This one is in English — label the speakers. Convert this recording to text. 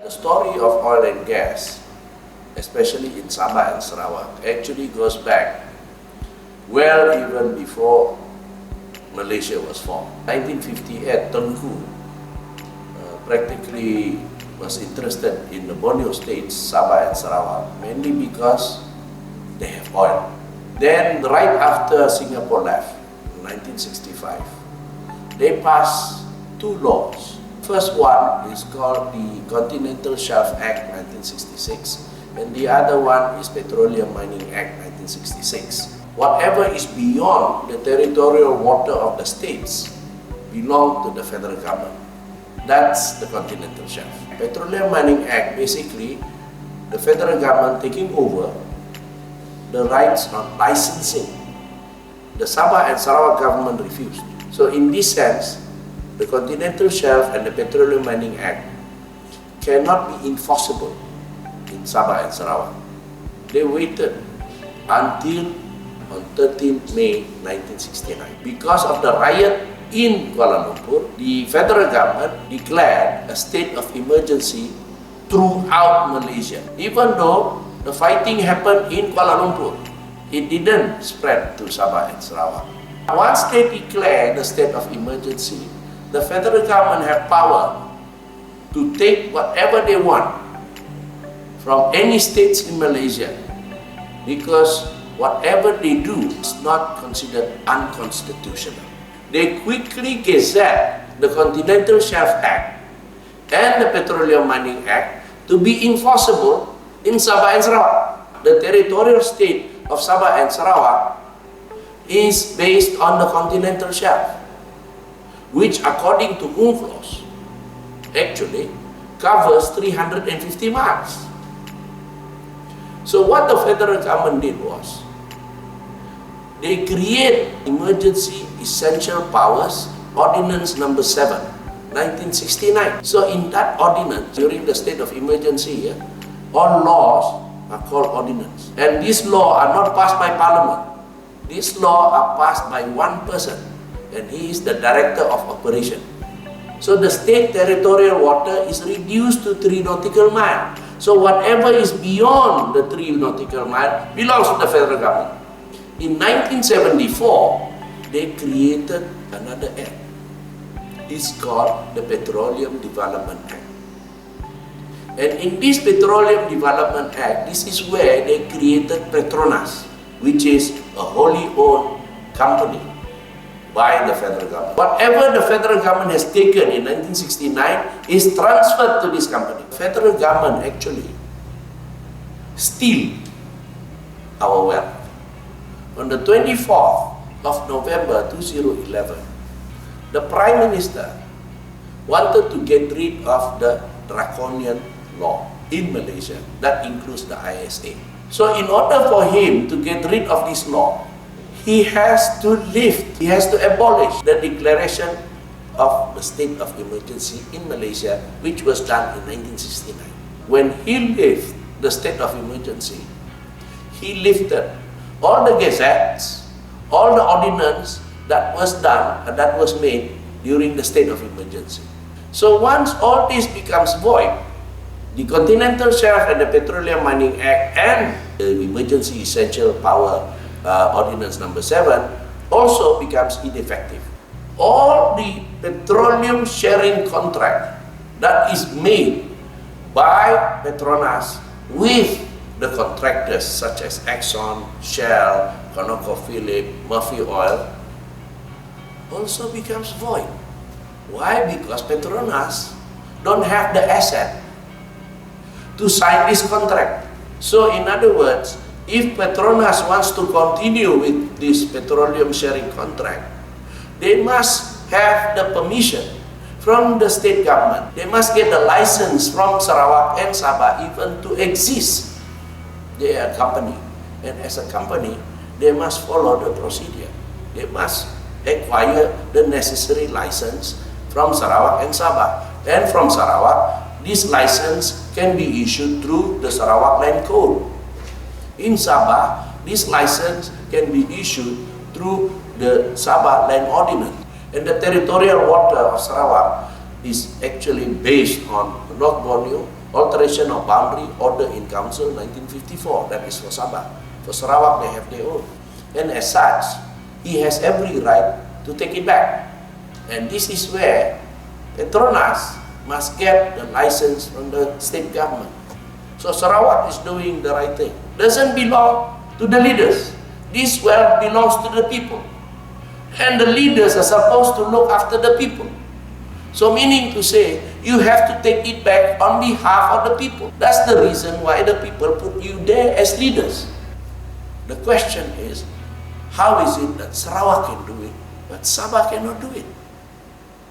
Speaker 1: The story of oil and gas, especially in Sabah and Sarawak, actually goes back well even before Malaysia was formed. 1958, Tengku practically was interested in the Borneo states, Sabah and Sarawak, mainly because they have oil. Then, right after Singapore left, in 1965, they passed two laws. First one is called the Continental Shelf Act 1966, and the other one is Petroleum Mining Act 1966. Whatever is beyond the territorial water of the states belong to the federal government. That's the Continental Shelf. Petroleum Mining Act, basically, the federal government taking over the rights on licensing. The Sabah and Sarawak government refused. So in this sense, the Continental Shelf and the Petroleum Mining Act cannot be enforceable in Sabah and Sarawak. They waited until on 13th May 1969. Because of the riot in Kuala Lumpur, the federal government declared a state of emergency throughout Malaysia. Even though the fighting happened in Kuala Lumpur, it didn't spread to Sabah and Sarawak. Once they declared the state of emergency, the federal government have power to take whatever they want from any states in Malaysia, because whatever they do is not considered unconstitutional. They quickly gazette the Continental Shelf Act and the Petroleum Mining Act to be enforceable in Sabah and Sarawak. The territorial state of Sabah and Sarawak is based on the Continental Shelf, which according to UMNO actually covers 350 miles. So what the federal government did was, they create Emergency Essential Powers Ordinance number 7, 1969. So in that ordinance, during the state of emergency, all laws are called ordinance. And these laws are not passed by Parliament. These laws are passed by one person, and he is the Director of Operation. So the state territorial water is reduced to 3 nautical miles. So whatever is beyond the 3 nautical miles belongs to the federal government. In 1974, they created another act. It's called the Petroleum Development Act. And in this Petroleum Development Act, this is where they created Petronas, which is a wholly owned company by the federal government. Whatever the federal government has taken in 1969 is transferred to this company. Federal government actually steal our wealth. On the 24th of November 2011, the Prime Minister wanted to get rid of the draconian law in Malaysia. That includes the ISA. So in order for him to get rid of this law, he has to abolish the declaration of the state of emergency in Malaysia, which was done in 1969. When he lifted the state of emergency, he lifted all the gazettes, all the ordinance that was done and that was made during the state of emergency. So once all this becomes void, the Continental Shelf and the Petroleum Mining Act and the Emergency Essential Power Ordinance number 7 also becomes ineffective. All the petroleum sharing contract that is made by Petronas with the contractors such as Exxon, Shell, ConocoPhillips, Murphy Oil also becomes void. Why? Because Petronas don't have the asset to sign this contract. So in other words, if Petronas wants to continue with this petroleum sharing contract, they must have the permission from the state government. They must get the license from Sarawak and Sabah even to exist. They are a company, and as a company, they must follow the procedure. They must acquire the necessary license from Sarawak and Sabah. And from Sarawak, this license can be issued through the Sarawak Land Code. In Sabah, this license can be issued through the Sabah Land Ordinance. And the territorial water of Sarawak is actually based on North Borneo Alteration of Boundary Order in Council 1954, that is for Sabah. For Sarawak, they have their own. And as such, he has every right to take it back. And this is where Petronas must get the license from the state government. So Sarawak is doing the right thing. Doesn't belong to the leaders. This well belongs to the people. And the leaders are supposed to look after the people. So meaning to say, you have to take it back on behalf of the people. That's the reason why the people put you there as leaders. The question is, how is it that Sarawak can do it, but Sabah cannot do it?